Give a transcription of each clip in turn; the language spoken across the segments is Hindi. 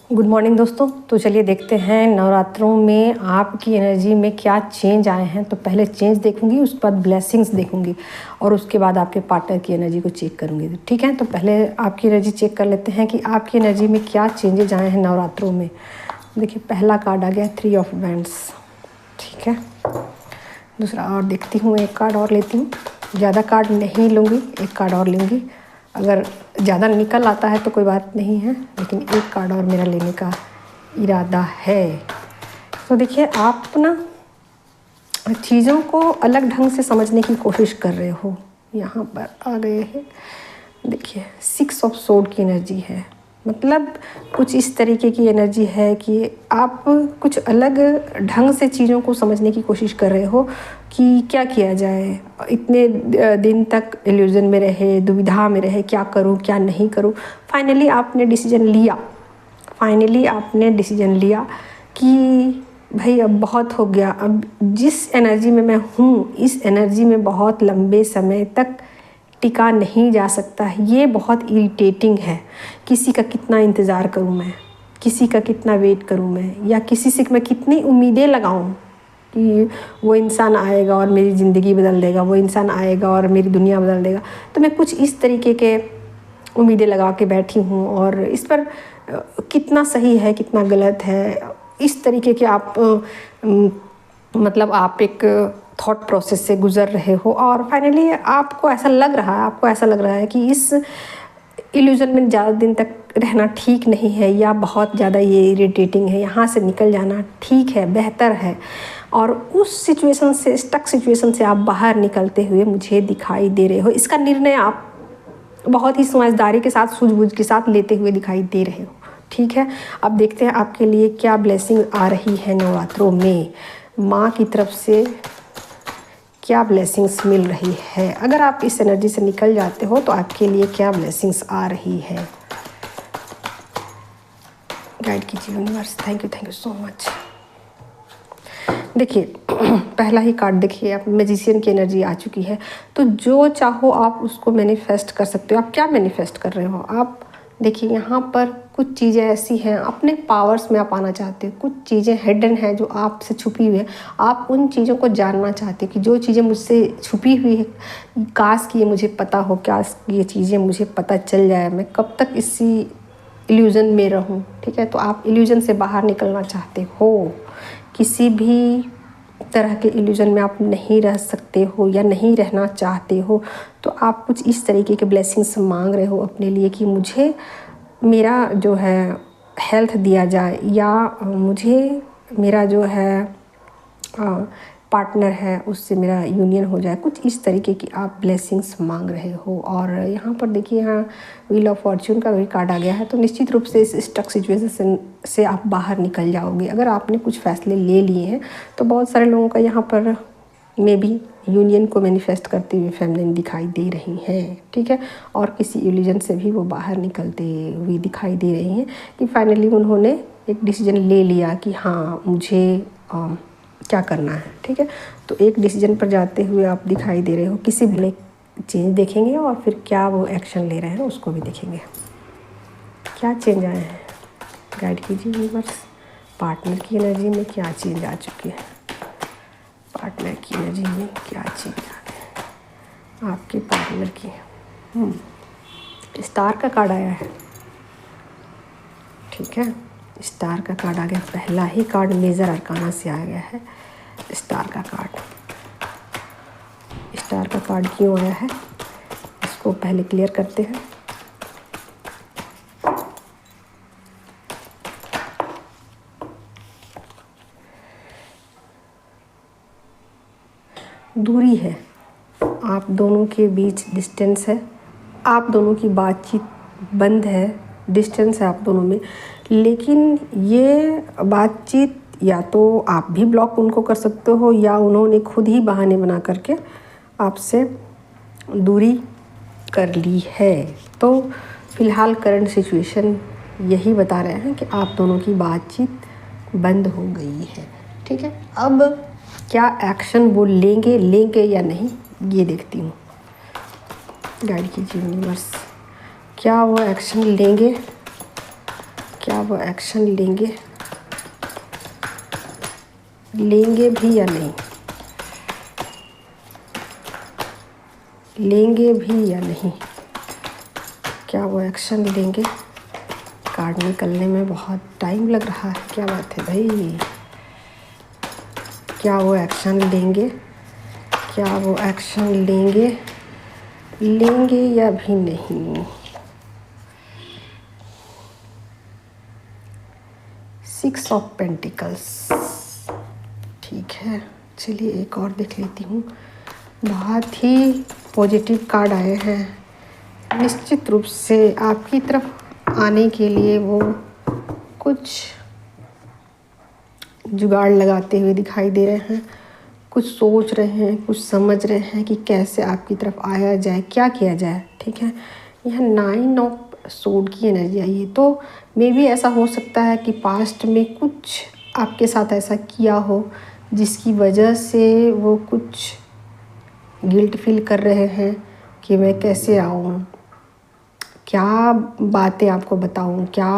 गुड मॉर्निंग दोस्तों। तो चलिए देखते हैं नवरात्रों में आपकी एनर्जी में क्या चेंज आए हैं। तो पहले चेंज देखूंगी, उसके बाद ब्लेसिंग्स देखूंगी और उसके बाद आपके पार्टनर की एनर्जी को चेक करूंगी। ठीक है, तो पहले आपकी एनर्जी चेक कर लेते हैं कि आपकी एनर्जी में क्या चेंजेज आए हैं नवरात्रों में। देखिए पहला कार्ड आ गया 3 ऑफ वैंड्स। ठीक है, दूसरा और देखती हूँ, एक कार्ड और लेती हूँ। ज़्यादा कार्ड नहीं लूँगी, एक कार्ड और लूँगी। अगर ज़्यादा निकल आता है तो कोई बात नहीं है, लेकिन एक कार्ड और मेरा लेने का इरादा है। तो देखिए आप ना चीज़ों को अलग ढंग से समझने की कोशिश कर रहे हो। यहाँ पर आ गए हैं, देखिए 6 ऑफ सोर्ड की एनर्जी है। मतलब कुछ इस तरीके की एनर्जी है कि आप कुछ अलग ढंग से चीज़ों को समझने की कोशिश कर रहे हो कि क्या किया जाए। इतने दिन तक इल्यूजन में रहे, दुविधा में रहे, क्या करूं क्या नहीं करूं। फाइनली आपने डिसीजन लिया कि भाई अब बहुत हो गया। अब जिस एनर्जी में मैं हूँ, इस एनर्जी में बहुत लंबे समय तक टिका नहीं जा सकता है। ये बहुत इरिटेटिंग है। किसी का कितना इंतज़ार करूं मैं, किसी का कितना वेट करूं मैं, या किसी से मैं कितनी उम्मीदें लगाऊं कि वो इंसान आएगा और मेरी ज़िंदगी बदल देगा, वो इंसान आएगा और मेरी दुनिया बदल देगा। तो मैं कुछ इस तरीके के उम्मीदें लगा के बैठी हूँ और इस पर कितना सही है कितना गलत है, इस तरीके के आप मतलब आप एक थॉट प्रोसेस से गुज़र रहे हो। और फाइनली आपको ऐसा लग रहा है कि इस इल्यूजन में ज़्यादा दिन तक रहना ठीक नहीं है, या बहुत ज़्यादा ये इरिटेटिंग है। यहाँ से निकल जाना ठीक है, बेहतर है। और उस सिचुएशन से, स्टक सिचुएशन से आप बाहर निकलते हुए मुझे दिखाई दे रहे हो। इसका निर्णय आप बहुत ही समझदारी के साथ, सूझबूझ के साथ लेते हुए दिखाई दे रहे हो। ठीक है, अब देखते हैं आपके लिए क्या ब्लेसिंग आ रही है नवरात्रों में। माँ की तरफ से क्या ब्लेसिंग्स मिल रही है। अगर आप इस एनर्जी से निकल जाते हो तो आपके लिए क्या ब्लेसिंग्स आ रही है। गाइड कीजिए universe. Thank you so much. देखिए पहला ही कार्ड देखिए, आप मैजिशियन की एनर्जी आ चुकी है। तो जो चाहो आप उसको मैनिफेस्ट कर सकते हो। आप क्या मैनिफेस्ट कर रहे हो। आप देखिए यहाँ पर कुछ चीज़ें ऐसी हैं, अपने पावर्स में आप आना चाहते हो। कुछ चीज़ें हिडन हैं जो आपसे छुपी हुई है। आप उन चीज़ों को जानना चाहते हो कि जो चीज़ें मुझसे छुपी हुई है, काश कि ये मुझे पता हो, काश ये चीज़ें मुझे पता चल जाए, मैं कब तक इसी इल्यूज़न में रहूं। ठीक है, तो आप इल्यूज़न से बाहर निकलना चाहते हो। किसी भी तरह के इल्यूजन में आप नहीं रह सकते हो या नहीं रहना चाहते हो। तो आप कुछ इस तरीके के ब्लेसिंग्स मांग रहे हो अपने लिए कि मुझे मेरा जो है हेल्थ दिया जाए, या मुझे मेरा जो है पार्टनर है उससे मेरा यूनियन हो जाए। कुछ इस तरीके की आप ब्लेसिंग्स मांग रहे हो। और यहाँ पर देखिए, यहाँ व्हील ऑफ फॉर्च्यून का भी कार्ड आ गया है। तो निश्चित रूप से इस स्टक सिचुएशन से आप बाहर निकल जाओगे। अगर आपने कुछ फैसले ले लिए हैं तो बहुत सारे लोगों का यहाँ पर मे बी यूनियन को मैनिफेस्ट करते हुए फेमिनिन दिखाई दे रही हैं। ठीक है, और किसी इल्यूजन से भी वो बाहर निकलते हुए दिखाई दे रही हैं कि फाइनली उन्होंने एक डिसीजन ले लिया कि हाँ मुझे क्या करना है। ठीक है, तो एक डिसीजन पर जाते हुए आप दिखाई दे रहे हो। किसी भी चेंज देखेंगे और फिर क्या वो एक्शन ले रहे हैं उसको भी देखेंगे। क्या चेंज आए हैं, गाइड कीजिए यूनिवर्स। पार्टनर की एनर्जी में क्या चेंज आ चुकी है। पार्टनर की एनर्जी में क्या चेंज आ गया आपके पार्टनर की। स्टार का कार्ड आया है। ठीक है, स्टार का कार्ड आ गया। पहला ही कार्ड मेजर अरकाना से आ गया है स्टार का कार्ड। स्टार का कार्ड क्यों आया है इसको पहले क्लियर करते हैं। दूरी है, आप दोनों के बीच डिस्टेंस है, आप दोनों की बातचीत बंद है, डिस्टेंस है आप दोनों में। लेकिन ये बातचीत या तो आप भी ब्लॉक उनको कर सकते हो, या उन्होंने खुद ही बहाने बना करके आपसे दूरी कर ली है। तो फ़िलहाल करंट सिचुएशन यही बता रहे हैं कि आप दोनों की बातचीत बंद हो गई है। ठीक है, अब क्या एक्शन वो लेंगे या नहीं, ये देखती हूँ। गाइड कीजिए यूनिवर्स, क्या वो एक्शन लेंगे, क्या वो एक्शन लेंगे भी या नहीं, लेंगे भी या नहीं, क्या वो एक्शन लेंगे। कार्ड निकलने में बहुत टाइम लग रहा है, क्या बात है भाई। क्या वो एक्शन लेंगे, क्या वो एक्शन लेंगे या भी नहीं। 6 ऑफ पेंटिकल्स, ठीक है। चलिए एक और देख लेती हूँ। बहुत ही पॉजिटिव कार्ड आए हैं। निश्चित रूप से आपकी तरफ आने के लिए वो कुछ जुगाड़ लगाते हुए दिखाई दे रहे हैं, कुछ सोच रहे हैं, कुछ समझ रहे हैं कि कैसे आपकी तरफ आया जाए, क्या किया जाए, ठीक है। यह 9 ऑफ सोर्ड की एनर्जी आई है, तो मे भी ऐसा हो सकता है कि पास्ट में कुछ आपके साथ ऐसा किया हो जिसकी वजह से वो कुछ गिल्ट फील कर रहे हैं कि मैं कैसे आऊँ, क्या बातें आपको बताऊँ, क्या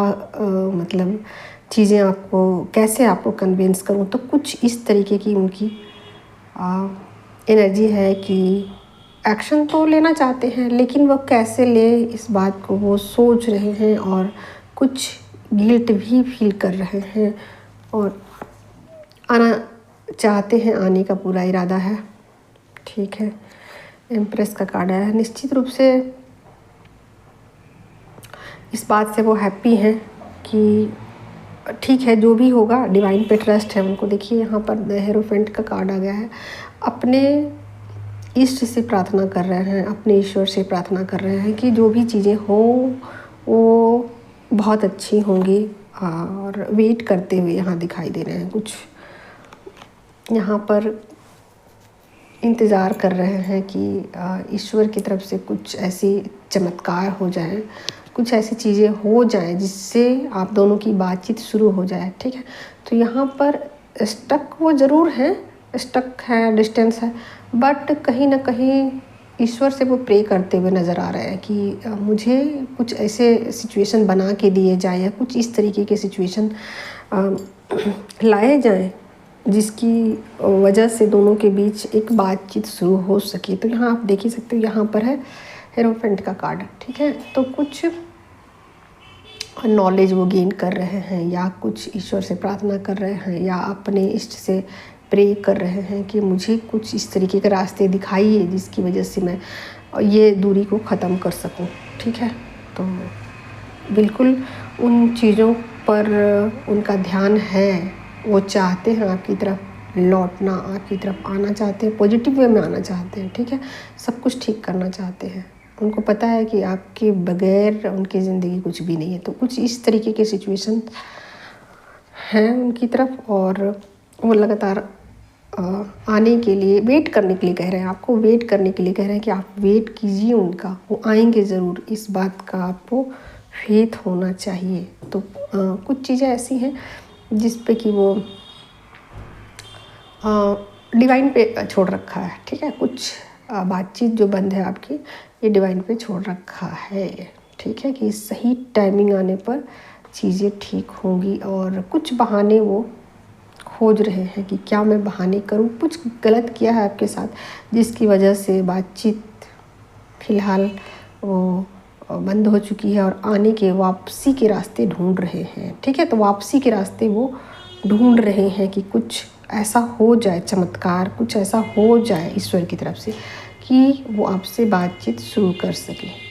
मतलब चीज़ें आपको कैसे आपको कन्विंस करूँ। तो कुछ इस तरीके की उनकी एनर्जी है कि एक्शन तो लेना चाहते हैं, लेकिन वो कैसे ले इस बात को वो सोच रहे हैं और कुछ गिल्ट भी फील कर रहे हैं और आना चाहते हैं, आने का पूरा इरादा है, ठीक है। एम्प्रेस का कार्ड आया है। निश्चित रूप से इस बात से वो हैप्पी हैं कि ठीक है जो भी होगा, डिवाइन पे ट्रस्ट है उनको। देखिए यहाँ पर द हेरोफेंट का कार्ड आ गया है। अपने इष्ट से प्रार्थना कर रहे हैं, अपने ईश्वर से प्रार्थना कर रहे हैं कि जो भी चीज़ें हों वो बहुत अच्छी होंगी और वेट करते हुए यहाँ दिखाई दे रहे हैं। कुछ यहाँ पर इंतज़ार कर रहे हैं कि ईश्वर की तरफ से कुछ ऐसी चमत्कार हो जाए, कुछ ऐसी चीज़ें हो जाएं जिससे आप दोनों की बातचीत शुरू हो जाए, ठीक है। तो यहाँ पर स्टक वो ज़रूर हैं, स्टक है, डिस्टेंस है, बट कहीं ना कहीं ईश्वर से वो प्रे करते हुए नज़र आ रहे हैं कि मुझे कुछ ऐसे सिचुएशन बना के दिए जाए या कुछ इस तरीके के सिचुएशन लाए जाएं जिसकी वजह से दोनों के बीच एक बातचीत शुरू हो सके। तो यहाँ आप देख ही सकते हो, यहाँ पर है हेरोफेंट का कार्ड, ठीक है। तो कुछ नॉलेज वो गेन कर रहे हैं या कुछ ईश्वर से प्रार्थना कर रहे हैं या अपने इष्ट से प्रे कर रहे हैं कि मुझे कुछ इस तरीके के रास्ते दिखाइए जिसकी वजह से मैं ये दूरी को ख़त्म कर सकूं, ठीक है। तो बिल्कुल उन चीज़ों पर उनका ध्यान है, वो चाहते हैं आपकी तरफ लौटना, आपकी तरफ आना चाहते हैं, पॉजिटिव वे में आना चाहते हैं, ठीक है। सब कुछ ठीक करना चाहते हैं। उनको पता है कि आपके बगैर उनकी ज़िंदगी कुछ भी नहीं है। तो कुछ इस तरीके के सिचुएशन हैं उनकी तरफ और वो लगातार आने के लिए, वेट करने के लिए कह रहे हैं, आपको वेट करने के लिए कह रहे हैं कि आप वेट कीजिए उनका, वो आएंगे ज़रूर, इस बात का आपको फेथ होना चाहिए। तो कुछ चीज़ें ऐसी हैं जिस पे कि वो डिवाइन पे छोड़ रखा है, ठीक है। कुछ बातचीत जो बंद है आपकी, ये डिवाइन पे छोड़ रखा है, ठीक है, कि सही टाइमिंग आने पर चीज़ें ठीक होंगी। और कुछ बहाने वो खोज रहे हैं कि क्या मैं बहाने करूं, कुछ गलत किया है आपके साथ जिसकी वजह से बातचीत फ़िलहाल वो बंद हो चुकी है और आने के वापसी के रास्ते ढूंढ रहे हैं, ठीक है। तो वापसी के रास्ते वो ढूंढ रहे हैं कि कुछ ऐसा हो जाए, चमत्कार कुछ ऐसा हो जाए ईश्वर की तरफ से कि वो आपसे बातचीत शुरू कर सके।